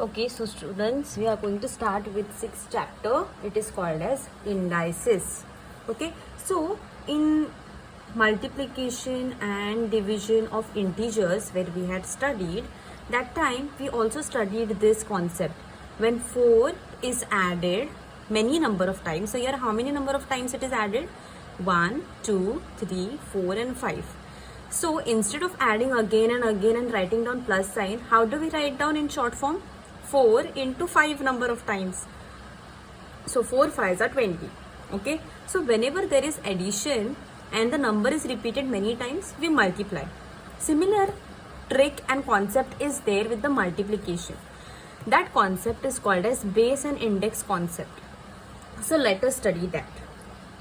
Okay, so students, we are going to start with 6th chapter. It is called as indices. Okay, so in multiplication and division of integers where we had studied, that time we also studied this concept. When 4 is added many number of times. So here how many number of times it is added? 1, 2, 3, 4 and 5. So instead of adding again and again and writing down plus sign, how do we write down in short form? 4 into 5 number of times. So 4 5s are 20. Okay. So whenever there is addition and the number is repeated many times, we multiply. Similar trick and concept is there with the multiplication. That concept is called as base and index concept. So let us study that.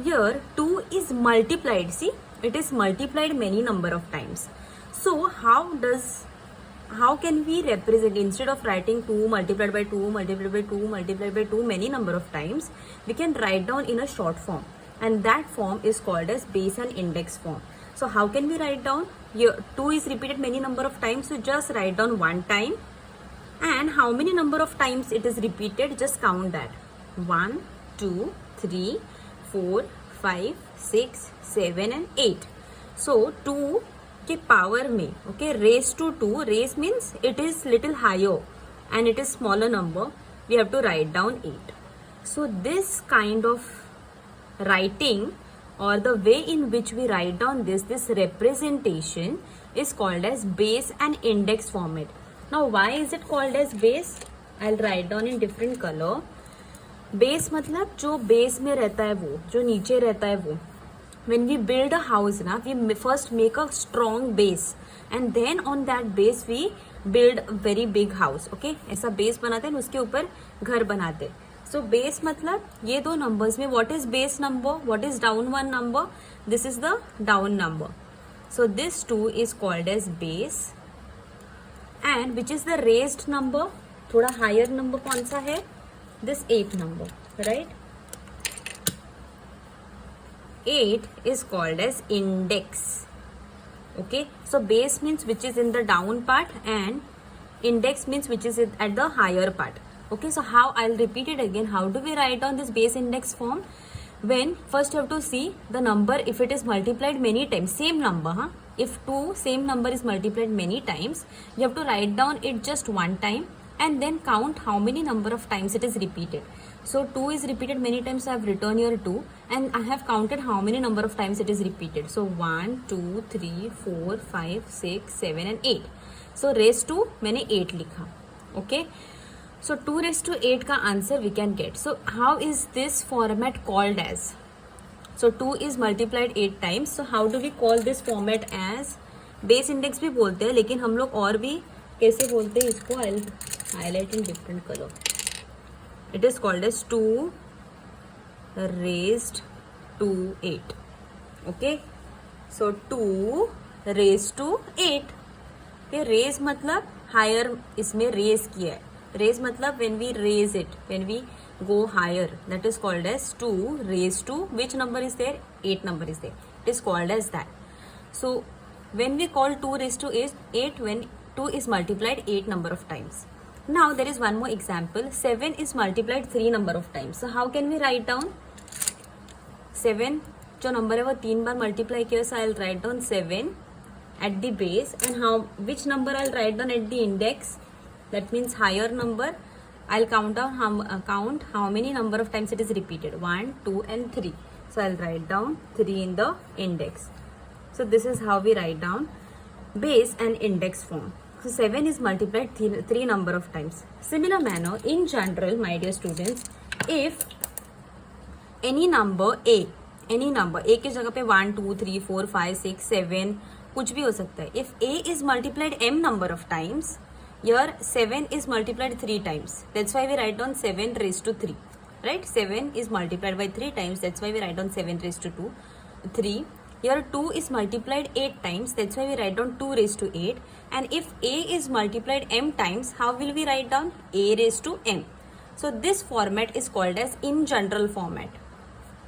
Here 2 is multiplied. See, it is multiplied many number of times. So how can we represent, instead of writing 2 multiplied by 2 multiplied by 2 multiplied by 2 many number of times, we can write down in a short form, and that form is called as base and index form. So how can we write down? Here 2 is repeated many number of times, so just write down one time, and how many number of times it is repeated, just count that. 1 2 3 4 5 6 7 and 8. So 2 के power में, okay, raise to 2, raise means it is little higher and it is smaller number, we have to write down 8. So this kind of writing or the way in which we write down this representation is called as base and index format. Now why is it called as base? I'll write down in different color. Base मतलब जो base में रहता है वो, जो नीचे रहता है वो. When we build a house, na, we first make a strong base and then on that base we build a very big house. Okay, ऐसा base बनाते हैं, उसके ऊपर घर बनाते हैं. So base मतलब ये दो numbers में what is base number, what is down one number? This is the down number. So this 2 is called as base, and which is the raised number? थोड़ा higher number कौन सा है? This 8 number, right? 8 is called as index. Okay, so base means which is in the down part and index means which is at the higher part. Okay, so how, I'll repeat it again, how do we write down this base index form? When first you have to see the number, if it is multiplied many times, same number, if 2 same number is multiplied many times, you have to write down it just one time and then count how many number of times it is repeated. So 2 is repeated many times, I have written here 2 and I have counted how many number of times it is repeated. So 1 2 3 4 5 6 7 and 8. So raised to मैंने 8 लिखा. Okay, so 2 raised to 8 का answer we can get. So how is this format called as? So 2 is multiplied 8 times. So how do we call this format as? Base index भी बोलते हैं, लेकिन हम लोग और भी कैसे बोलते हैं इसको? I'll highlight in different color. It is called as 2 raised to 8. Okay, so 2 raised to 8. ये raise मतलब higher, इसमें raise किया है. Raise मतलब when we raise it, when we go higher, that is called as 2 raised to, which number is there? 8 number is there. It is called as that. So when we call 2 raised to 8, when 2 is multiplied 8 number of times. Now there is one more example. 7 is multiplied 3 number of times. So how can we write down? 7 जो number है वो 3 बार multiply किया, so I'll write down 7 at the base, and how, which number I'll write down at the index? That means higher number. I'll count how many number of times it is repeated. 1 2 and 3. So I'll write down 3 in the index. So this is how we write down base and index form. So 7 is multiplied 3 number of times. Similar manner, in general, my dear students, if any number A की जगह पे 1 2 3 4 5 6 7 कुछ भी हो सकता है. If A is multiplied m number of times, here 7 is multiplied 3 times. That's why we write down 7 raised to 3. Right? 7 is multiplied by 3 times. That's why we write down 7 raised to 3. Here 2 is multiplied 8 times. That's why we write down 2 raised to 8. And if A is multiplied m times, how will we write down? A raised to m. So this format is called as in general format.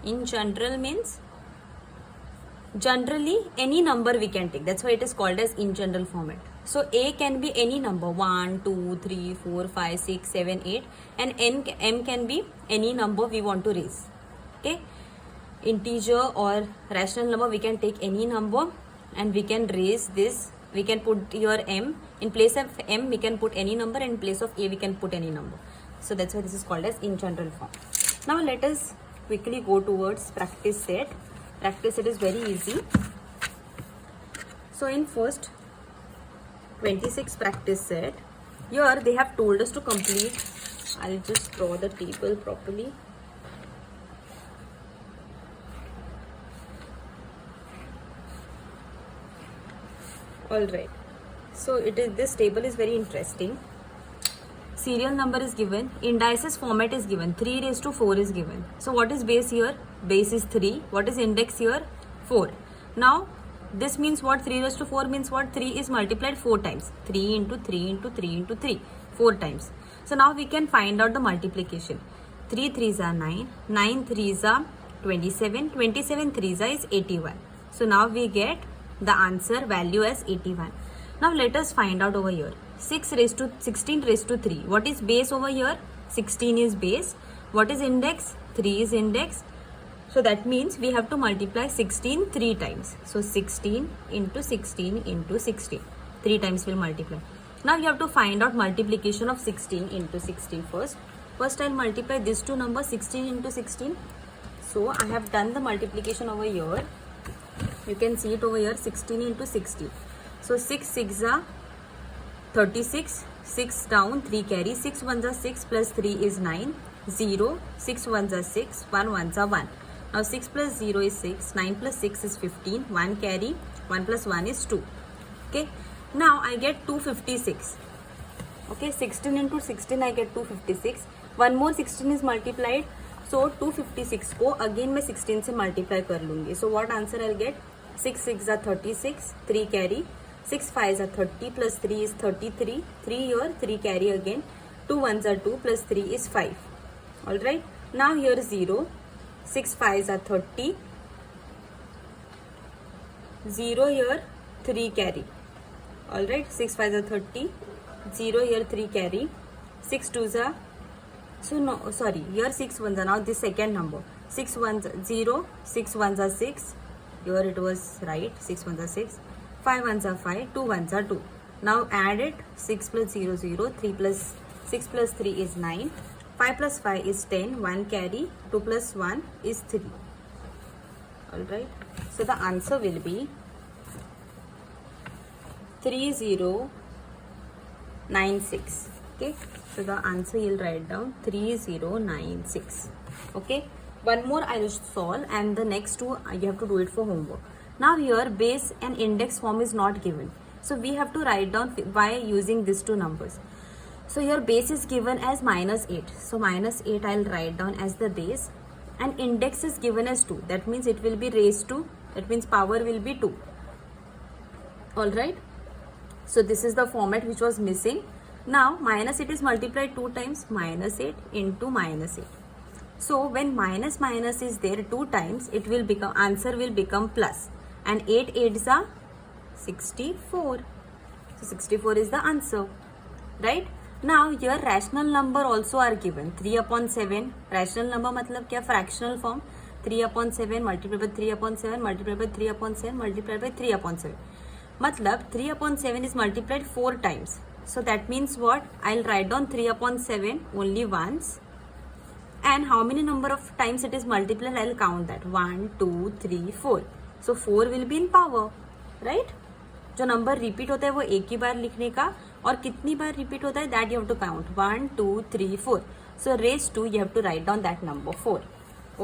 In general means generally any number we can take. That's why it is called as in general format. So A can be any number 1, 2, 3, 4, 5, 6, 7, 8 and M can be any number we want to raise. Okay, integer or rational number we can take any number and we can raise this. We can put your M in place of M, we can put any number, and in place of A we can put any number. So that's why this is called as in general form. Now let us quickly go towards practice set. Practice set is very easy. So in first 26 practice set, here they have told us to complete. I'll just draw the table properly. Alright, so this table is very interesting. Serial number is given, indices format is given, 3 raised to 4 is given. So what is base here? Base is 3. What is index here? 4. Now this means what? 3 raised to 4 means what? 3 is multiplied 4 times. 3 into 3 into 3 into 3. 4 times. So now we can find out the multiplication. 3 3s are 9. 9 3s are 27. 27 3s are is 81. So now we get the answer value as 81. Now let us find out over here. 16 raised to 3. What is base over here? 16 is base. What is index? 3 is index. So that means we have to multiply 16 3 times. So 16 into 16 into 16. 3 times will multiply. Now you have to find out multiplication of 16 into 16 first. First I'll multiply these two numbers 16 into 16. So I have done the multiplication over here. You can see it over here, 16 into 16. So 6 6 are 36. 6 down, 3 carry. 6 1s are 6 plus 3 is 9. 0. 6 1s are 6. 1 1s are 1. Now 6 plus 0 is 6, 9 plus 6 is 15, 1 carry, 1 plus 1 is 2. Okay, now I get 256. Okay, 16 into 16 I get 256. One more 16 is multiplied, so 256 को again मैं 16 से multiply कर लूँगी. So what answer I'll get? 6 6 are 36, 3 carry, 6 5 are 30 plus 3 is 33, 3 here, 3 carry again, 2 1s are 2 plus 3 is 5. Alright, now here 0. 6 5s are 30. 0 here, 3 carry. Alright, 6 5s are 30. 0 here, 3 carry. 6 2s are, so no, sorry, here 6 1s are now the second number. 6 1s 0, 6 1s are 6. Here it was right, 6 1s are 6. 5 1s are 5, 2 1s are 2. Now add it, 6 plus 0 0, 3 plus 6 plus 3 is 9. 5 plus 5 is 10, 1 carry, 2 plus 1 is 3. Alright, so the answer will be 3096. Okay, so the answer you'll write down 3096. Okay, one more I will solve and the next two you have to do it for homework. Now here base and index form is not given. So we have to write down by using these two numbers. So here base is given as -8. So -8 I'll write down as the base and index is given as 2. That means it will be raised to, that means power will be 2. Alright. So this is the format which was missing. Now -8 is multiplied 2 times, -8 into -8. So when minus is there 2 times, it will become, answer will become plus. And 8 8s are 64. So 64 is the answer. Right? Now here rational number also are given. 3/7. Rational number मतलब क्या? Fractional form. 3/7 multiplied by 3/7 multiplied by 3/7 multiplied by 3/7. मतलब 3/7 is multiplied 4 times. So that means what? I'll write down 3/7 only once. And how many number of times it is multiplied? I'll count that. 1, 2, 3, 4. So 4 will be in power. Right? जो number repeat होता है वो एक ही बार लिखने का और कितनी बार repeat होता है that you have to count 1 2 3 4. So raise 2 you have to write down that number 4.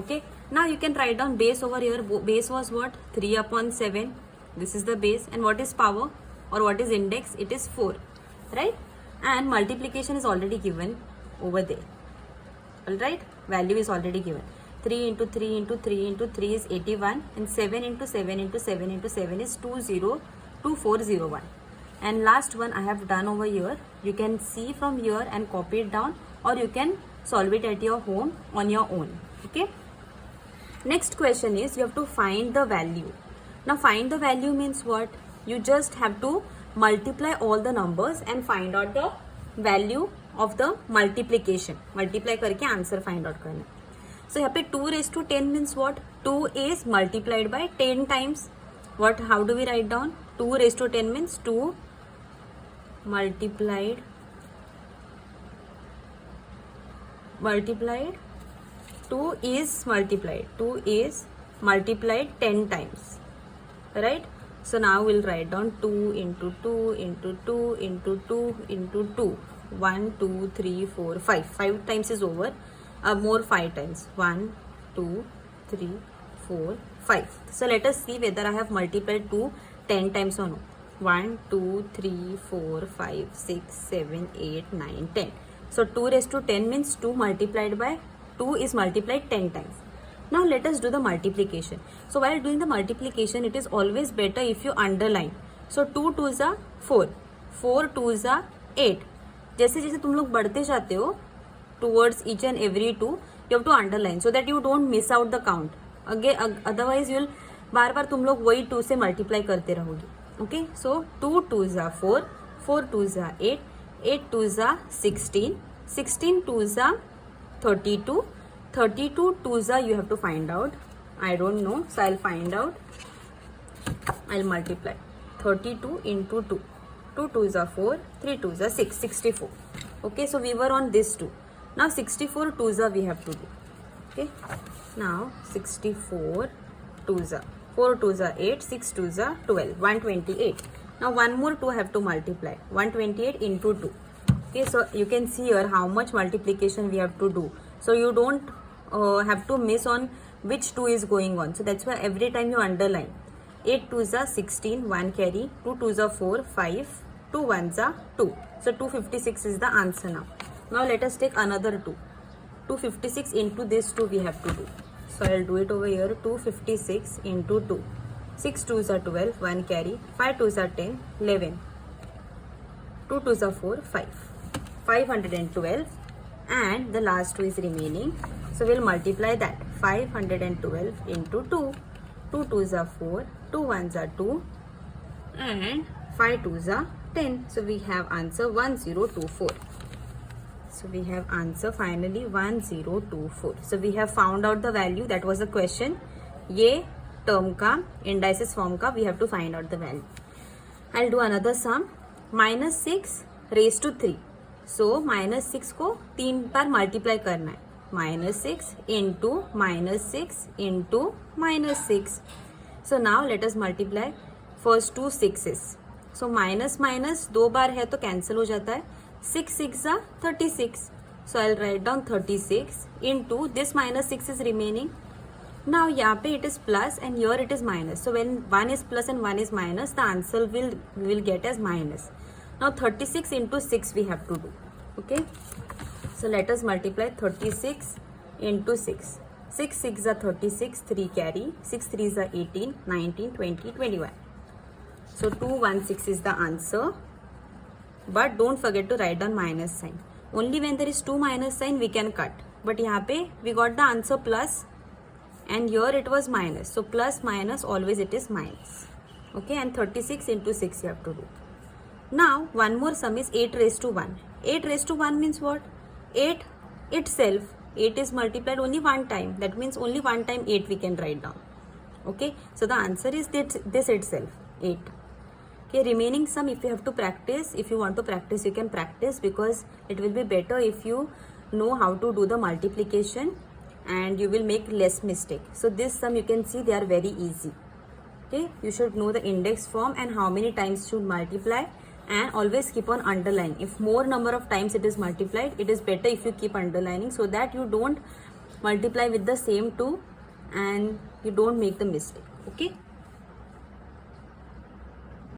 Okay, now you can write down base over here. Base was what? 3/7. This is the base. And what is power or what is index? It is 4. Right? And multiplication is already given over there. Alright, value is already given. 3 into 3 into 3 into 3 is 81 and 7 into 7 into 7 into 7 is 2401. And last one I have done over here. You can see from here and copy it down or you can solve it at your home on your own. Okay. Next question is you have to find the value. Now find the value means what? You just have to multiply all the numbers and find out the value of the multiplication. Multiply करके answer find out करना. So यहाँ पे 2 raised to 10 means what? 2 is multiplied by 10 times. What? How do we write down? 2 raised to 10 means 2 multiplied 2 is multiplied 10 times, right? So now we'll write down 2 into 2 into 2 into 2 into 2. 1, 2, 3, 4, 5. 5 times is over. More 5 times. 1, 2, 3, 4, 5. So let us see whether I have multiplied 2 10 times or no. 1, 2, 3, 4, 5, 6, 7, 8, 9, 10. So 2 raised to 10 means 2 multiplied by 2 is multiplied 10 times. Now let us do the multiplication. So while doing the multiplication, it is always better if you underline. So 2 2s are 4, 4 2s are 8. जैसे जैसे तुम लोग बढ़ते जाते हो towards each and every 2, you have to underline so that you don't miss out the count. Again, otherwise you'll बार बार तुम लोग वही 2 से मल्टीप्लाई करते रहोगे. Okay, so 2 2s are 4, 4 2s are 8, 8 2s are 16, 16 2s are 32, 32 2s are you have to find out. I don't know, so I'll find out. I'll multiply 32 into 2. 2 2s are 4, 3 2s are 6, 64. Okay, so we were on this 2. Now 64 2s are we have to do. Okay, now 64 2s are 4 2s are 8, 6 2s are 12, 128. Now one more 2 have to multiply. 128 into 2. Okay, so you can see here how much multiplication we have to do. So you don't have to miss on which 2 is going on. So that's why every time you underline. 8 2s are 16, 1 carry, 2 2s are 4, 5, 2 1s are 2. So 256 is the answer now. Now let us take another 2. 256 into this 2 we have to do. So I'll do it over here. 256 into 2. 6 2s are 12, 1 carry, 5 2s are 10, 11, 2 2s are 4, 5. 512 and the last 2 is remaining. So we'll multiply that. 512 into 2. 2 2s are 4, 2 1s are 2 and 5 2s are 10. So we have answer 1024. So we have answer finally 1024. So we have found out the value. That was the question. ये term का indices form का we have to find out the value. I'll do another sum. -6 raised to 3. So -6 को 3 बार multiply करना है. -6 into -6 into -6. So now let us multiply first two 6's. So minus minus 2 बार है तो cancel हो जाता है. 6 6 are 36. So I'll write down 36 into this -6 is remaining. Now यहाँ पे it is plus and here it is minus. So when one is plus and one is minus, the answer will get as minus. Now 36 into 6 we have to do. Okay. So let us multiply 36 into 6. 6 6 are 36, 3 carry, 6 3s are 18, 19, 20, 21. So 216 is the answer. But don't forget to write down minus sign. Only when there is 2 minus sign we can cut. But यहाँ पे we got the answer plus and here it was minus. So plus minus always it is minus. Okay, and 36 into 6 you have to do. Now one more sum is 8 raised to 1. 8 raised to 1 means what? 8 itself. 8 is multiplied only one time. That means only one time 8 we can write down. Okay, so the answer is this itself, 8. Okay, remaining sum if you have to practice, if you want to practice, you can practice because it will be better if you know how to do the multiplication and you will make less mistake. So this sum you can see they are very easy. Okay, you should know the index form and how many times should multiply and always keep on underlining. If more number of times it is multiplied, it is better if you keep underlining so that you don't multiply with the same 2 and you don't make the mistake. Okay.